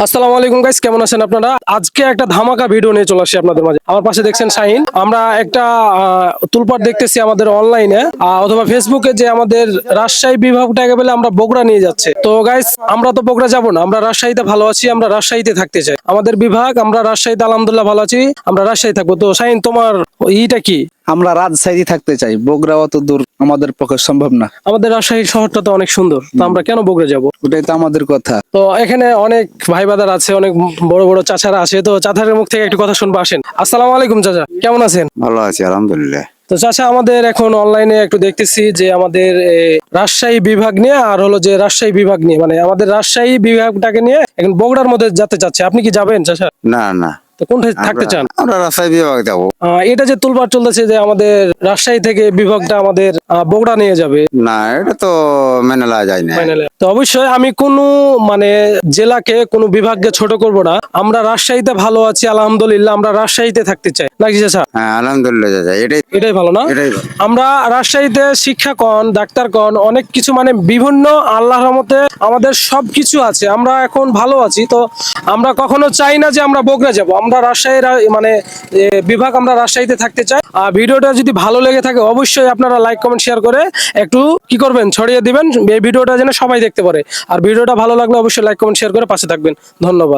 আসসালামু আলাইকুম গাইস, কেমন আছেন আপনারা? আজকে একটা ধামাকা ভিডিও নিয়ে চলে আসছি আপনাদের মাঝে। আমার পাশে দেখছেন শাহিন। আমরা একটা তুলপাট দেখতেছি আমাদের অনলাইনে অথবা ফেসবুকে, যে আমাদের রাজশাহী বিভাগটাকে বলে আমরা বগুড়া নিয়ে যাচ্ছে। তো গাইস, আমরা তো বগুড়া যাব না, আমরা রাজশাহীতে ভালো আছি, আমরা রাজশাহীতে থাকতে চাই। আমাদের বিভাগ, আমরা রাজশাহীতে আলহামদুলিল্লাহ ভালো আছি, আমরা রাজশাহী থাকবো। তো শাহিন, তোমার ইটা কি? আমরা রাজশাহী থাকতে চাই, বগুড়া অত দূর আমাদের পক্ষে সম্ভব না। আমাদের রাজশাহী শহরটা তো অনেক সুন্দর, তো আমরা কেন বগুড়া যাব? ওটাই তো আমাদের কথা। তো এখানে অনেক ভাই বাদার আছে, অনেক বড় বড় চাচারা আছে। তো চাচাদের মুখ থেকে একটু কথা শুনবো, আসেন। আসসালামু আলাইকুম চাচা, কেমন আছেন? ভালো আছি আলহামদুলিল্লাহ। তো চাচা, আমাদের এখন অনলাইনে একটু দেখতেছি যে আমাদের রাজশাহী বিভাগ নিয়ে, আর হলো যে রাজশাহী বিভাগ নিয়ে, মানে আমাদের রাজশাহী বিভাগটাকে নিয়ে এখন বগুড়ার মধ্যে যেতে চাচ্ছে। আপনি কি যাবেন চাচা? না না, তো কোনটায় থাকতে চান? আমরা রাজশাহী বিভাগ যাবো। এটা যে তুলপার চলতেছে যে আমাদের রাজশাহী থেকে বিভাগটা আমাদের বগুড়া নিয়ে যাবে, না, এটা তো মেনে নেওয়া যায় না। ফাইনালে। তো অবশ্যই আমি কোনো মানে জেলাকে, কোনো বিভাগকে ছোট করব না। আমরা রাজশাহীতে ভালো আছি আলহামদুলিল্লাহ, আমরা রাজশাহীতে থাকতে চাই, নাকি চাচা? হ্যাঁ আলহামদুলিল্লাহ দাদা, এটাই এটাই ভালো না? এটাই ভালো। আমরা রাজশাহীতে শিক্ষা কন, ডাক্তার কন, অনেক কিছু মানে বিভিন্ন আল্লাহর রহমতে আমাদের সবকিছু আছে, আমরা এখন ভালো আছি। তো আমরা কখনো চাই না যে আমরা বগুড়া যাব। আমরা রাজশাহীর মানে বিভাগ, আমরা রাজশাহীতে থাকতে চাই। আর ভিডিওটা যদি ভালো লেগে থাকে অবশ্যই আপনারা লাইক কমেন্ট শেয়ার করে একটু কি করবেন, ছড়িয়ে দিবেন, এই ভিডিওটা যেন সবাই দেখতে পারে। আর ভিডিওটা ভালো লাগলে অবশ্যই লাইক কমেন্ট শেয়ার করে পাশে থাকবেন। ধন্যবাদ।